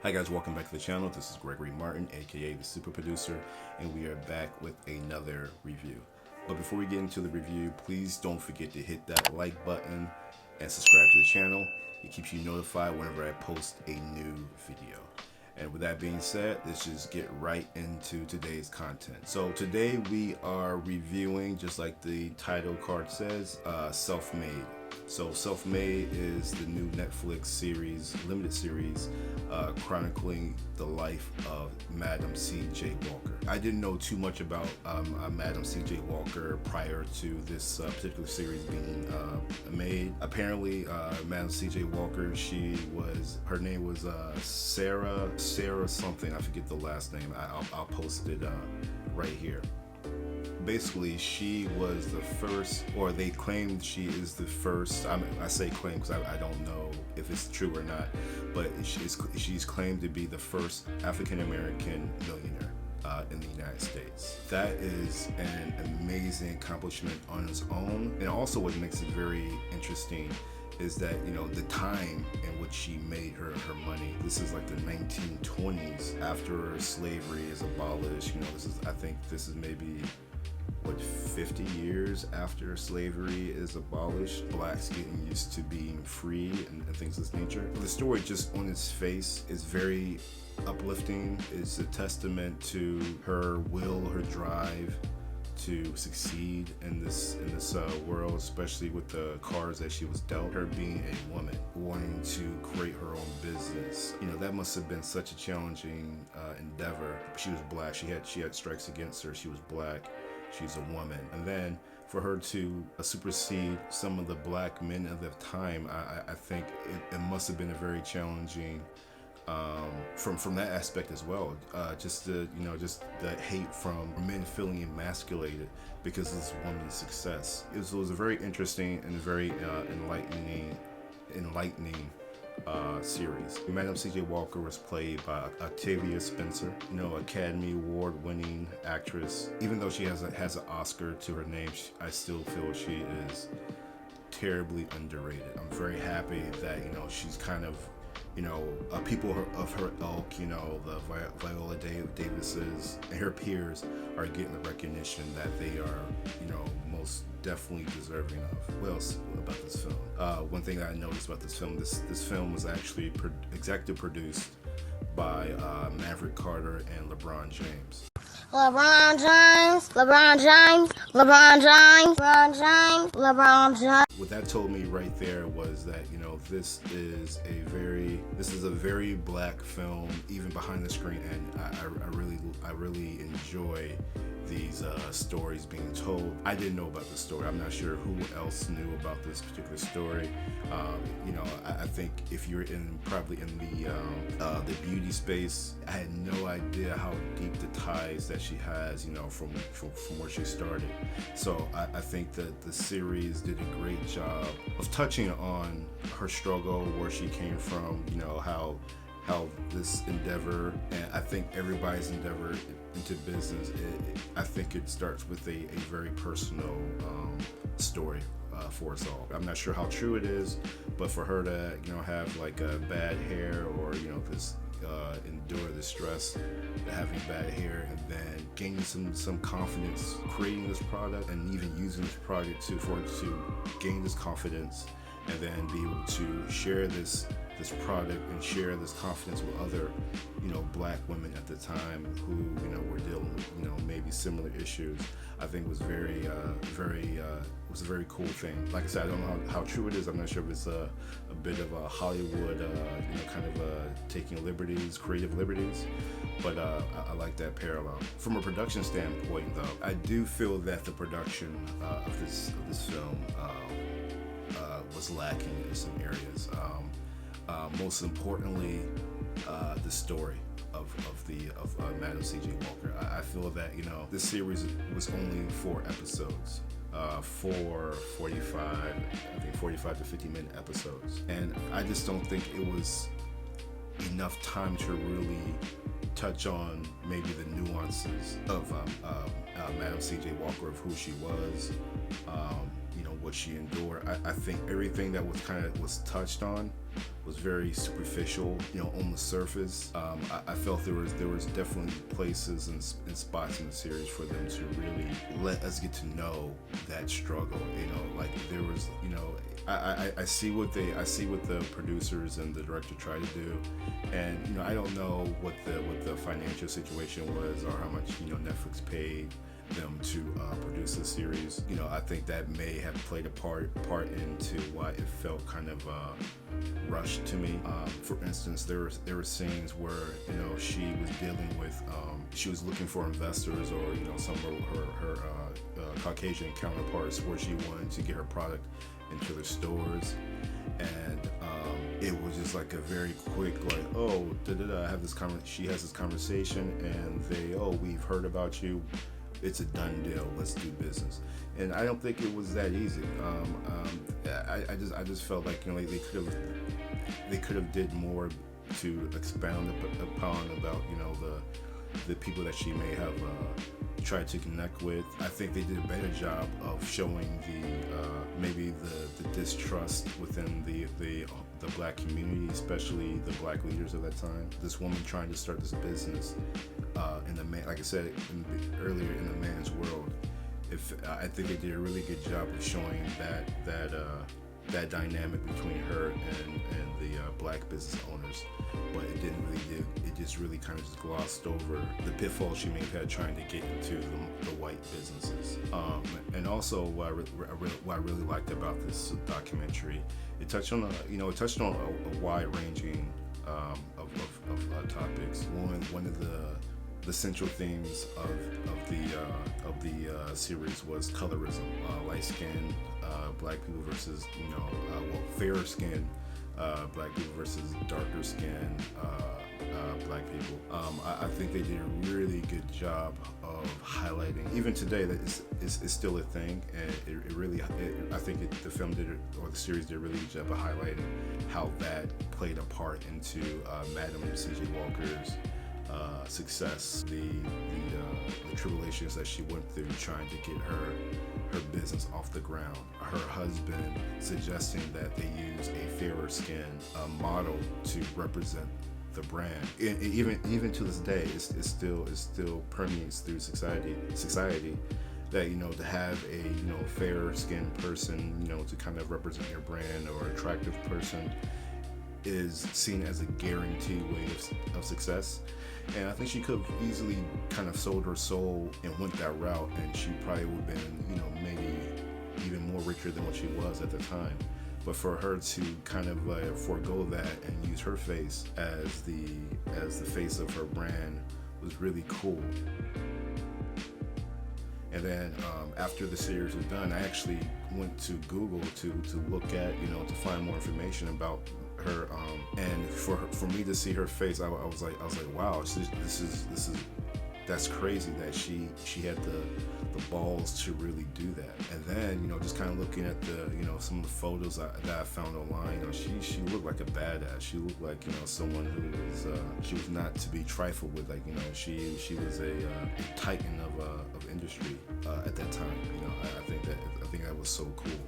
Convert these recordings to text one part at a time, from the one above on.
Hi guys, welcome back to the channel. This is Gregory Martin, aka the super producer, and we are back with another review. But before we get into the review, please don't forget to hit that like button and subscribe to the channel. It keeps you notified whenever I post a new video. And with that being said, let's just get right into today's content. So today we are reviewing, just like the title card says, Self-Made. So Self-Made is the new Netflix series, limited series, chronicling the life of Madam C.J. Walker. I didn't know too much about Madam C.J. Walker prior to this particular series being made. Apparently, Madam C.J. Walker, her name was Sarah something. I forget the last name. I'll post it right here. Basically, she was the first, or they claimed she is the first. I say claim because I don't know if it's true or not, but she's claimed to be the first African-American millionaire in the United States. That is an amazing accomplishment on its own, and also what makes it very interesting is that, you know, the time in which she made her money. This is like the 1920s, after slavery is abolished. You know, I think this is maybe 50 years after slavery is abolished. Blacks getting used to being free and things of this nature. The story just on its face is very uplifting. It's a testament to her will, her drive to succeed in this world, especially with the cards that she was dealt. Her being a woman, wanting to create her own business. You know, that must have been such a challenging endeavor. She was black. She had strikes against her. She was black. She's a woman. And then for her to supersede some of the black men of the time, I think it must have been a very challenging from that aspect as well. Just the hate from men feeling emasculated because of this woman's success. It was a very interesting and very enlightening series. Madam C.J. Walker was played by Octavia Spencer, you know, Academy Award-winning actress. Even though she has an Oscar to her name, I still feel she is terribly underrated. I'm very happy that, you know, she's kind of, you know, people of her ilk, you know, the Viola Davises and her peers are getting the recognition that they are, you know, most definitely deserving of. What else about this film? One thing that I noticed about this film was actually executive produced by Maverick Carter and LeBron James. LeBron James, LeBron James, LeBron James, LeBron James, LeBron James. What that told me right there was that, you know, this is a very black film, even behind the screen, and I really enjoy these stories being told. I didn't know about this story. I'm not sure who else knew about this particular story. You know, I think if you're probably in the beauty space, I had no idea how deep the ties that she has, you know, from where she started. So I think that the series did a great job of touching on her struggle, where she came from, you know, how this endeavor, and I think everybody's endeavor into business, I think it starts with a very personal story for us all. I'm not sure how true it is, but for her to, you know, have like bad hair, or, you know, this endure the stress of having bad hair, and then gaining some confidence creating this product, and even using this product for it to gain this confidence, and then be able to share this product and share this confidence with other, you know, black women at the time who, you know, were dealing with, you know, maybe similar issues. I think was was a very cool thing. Like I said, I don't know how true it is. I'm not sure if it's a bit of a Hollywood, you know, kind of taking liberties, creative liberties, but I like that parallel. From a production standpoint, though, I do feel that the production of this film was lacking in some areas. Most importantly, the story of Madam C.J. Walker. I feel that, you know, this series was only 4 episodes, 45 to 50-minute episodes, and I just don't think it was enough time to really touch on maybe the nuances of Madam C.J. Walker, of who she was, you know, what she endured. I think everything that was touched on was very superficial, on the surface. I felt there was definitely places and spots in the series for them to really let us get to know that struggle. Like there was, I see what the producers and the director try to do, and I don't know what the financial situation was or how much Netflix paid them to produce the series. I think that may have played a part into why it felt kind of rushed to me. For instance, there were scenes where she was dealing with she was looking for investors or some of her Caucasian counterparts where she wanted to get her product into the stores, and it was just like a very quick I have this she has this conversation and we've heard about you. It's a done deal. Let's do business. And I don't think it was that easy. I just felt like they could have did more to expound upon about the people that she may have tried to connect with. I think they did a better job of showing maybe the distrust within the black community, especially the black leaders of that time. This woman trying to start this business like I said earlier, in the man's world. I think they did a really good job of showing that dynamic between her and the black business owners, but it didn't really do. It just really kind of just glossed over the pitfall she may have had trying to get into the white businesses. And also what I really liked about this documentary, it touched on a wide-ranging of topics. One of the central themes of the series was colorism, light skin black people versus fairer skin black people versus darker skin black people. I think they did a really good job of highlighting, even today, that it's still a thing, and I think the film did it, or the series did a really good job of highlighting how that played a part into Madam C.J. Walker's success, the tribulations that she went through trying to get her business off the ground. Her husband suggesting that they use a fairer skin model to represent the brand. Even to this day, it still permeates through society that to have a fairer skinned person to kind of represent your brand, or attractive person, is seen as a guaranteed way of success. And I think she could have easily kind of sold her soul and went that route, and she probably would have been, maybe even more richer than what she was at the time. But for her to kind of forego that and use her face as the face of her brand was really cool. And then after the series was done, I actually went to Google to look at, to find more information about her. And for me to see her face, I was like, wow, that's crazy that she had the balls to really do that. And then just kind of looking at some of the photos that I found online, she looked like a badass. She looked like someone who was she was not to be trifled with. Like she was a titan of industry at that time. I think that was so cool.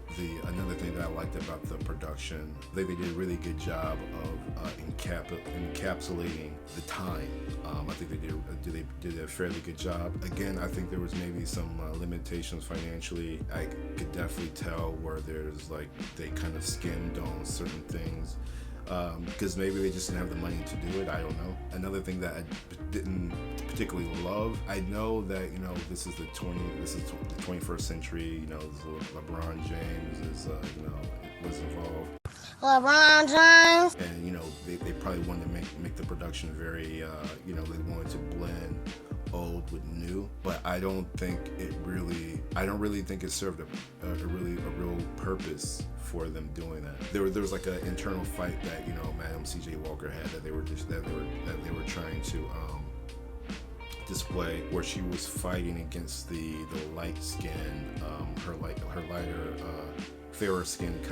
Another thing that I liked about the production, they did a really good job of encapsulating the time. I think they did a fairly good job. Again, I think there was maybe some limitations financially. I could definitely tell where there's they kind of skimmed on certain things. Because maybe they just didn't have the money to do it. I don't know. Another thing that I didn't particularly love, I know that this is the 21st century. LeBron James was involved. LeBron James. And they probably wanted to make the production very they wanted to blend old with new, but I don't really think it served a real purpose for them doing that. There was like an internal fight that Madam C.J. Walker had that they were trying to display, where she was fighting against the light skin, her lighter fairer skinned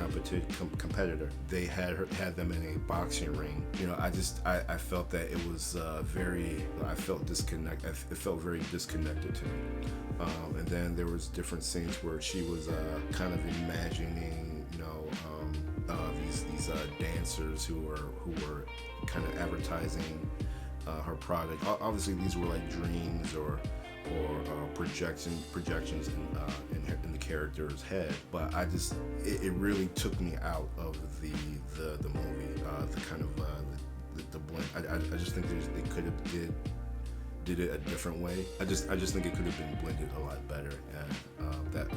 competitor. They had them in a boxing ring. You know, I felt that it was I felt very disconnected to me. And then there was different scenes where she was kind of imagining, you know, these dancers who were kind of advertising her product. Obviously, these were like dreams or projections in the character's head. But it really took me out of the movie. The kind of the blend. I just think they could have did it a different way. I just think it could have been blended a lot better, and that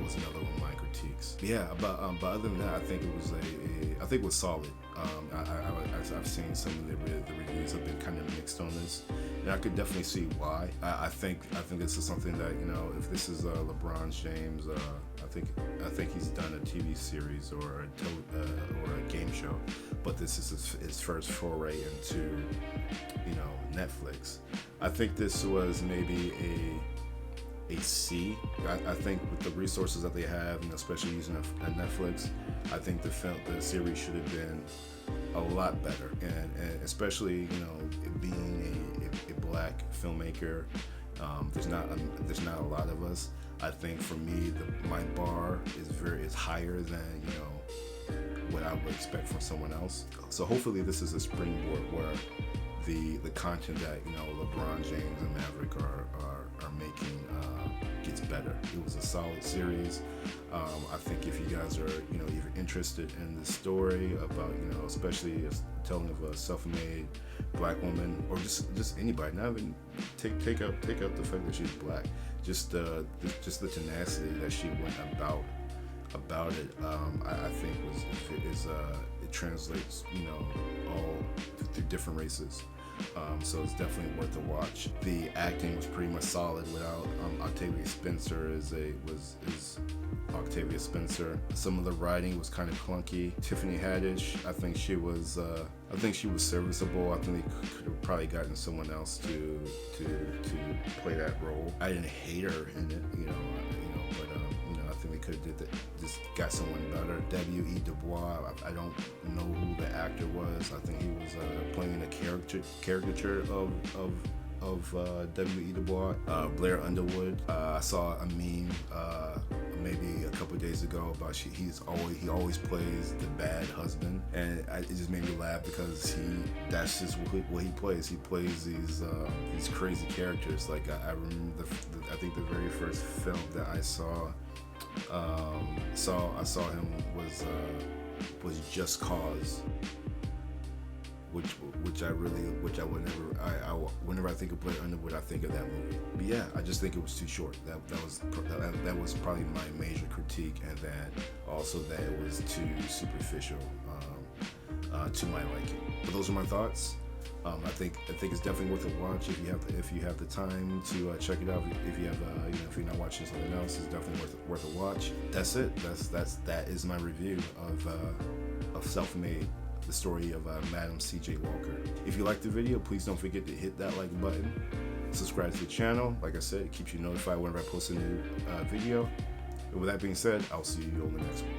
was another one of my critiques. Yeah, but other than that, I think it was solid. I've seen some of the reviews have been kind of mixed on this, and I could definitely see why. I think this is something that, you know, if this is LeBron James, I think he's done a TV series or a game show, but this is his first foray into, you know, Netflix. I think this was maybe a C. I think with the resources that they have, and especially using a Netflix, I think the series should have been a lot better, and especially, you know, being a black filmmaker, there's not a lot of us. I think for me, my bar is higher than, you know, what I would expect from someone else. So hopefully this is a springboard where the content that, you know, LeBron James and Maverick are making gets better. It was a solid series. I think if you guys are, you know, if you're interested in the story about, you know, especially telling of a self-made black woman, or just anybody, not even take out the fact that she's black, just the tenacity that she went about it, I think it translates, you know, all through different races. So it's definitely worth a watch. The acting was pretty much solid without Octavia Spencer is Octavia Spencer. Some of the writing was kind of clunky. Tiffany Haddish, I think she was serviceable. I think they could have probably gotten someone else to play that role. I didn't hate her in it, but I think they could have just got someone better. W.E. Du Bois, I don't know who the actor was. I think he was playing a caricature of W.E. Du Bois. Blair Underwood. I saw a meme maybe a couple days ago about he always plays the bad husband, and it just made me laugh because that's just what he plays. He plays these crazy characters. Like I remember I think the very first film that I saw him was Just Cause, which whenever I think of Blair Underwood, I think of that movie. But yeah, I just think it was too short. That was probably my major critique, and then also that it was too superficial to my liking. But those are my thoughts. I think it's definitely worth a watch if you have the time to check it out. If you have if you're not watching something else, it's definitely worth a watch. That's it. That is my review of Self-Made, the story of Madam C.J. Walker. If you liked the video, please don't forget to hit that like button. Subscribe to the channel. Like I said, it keeps you notified whenever I post a new video. And with that being said, I'll see you on the next one.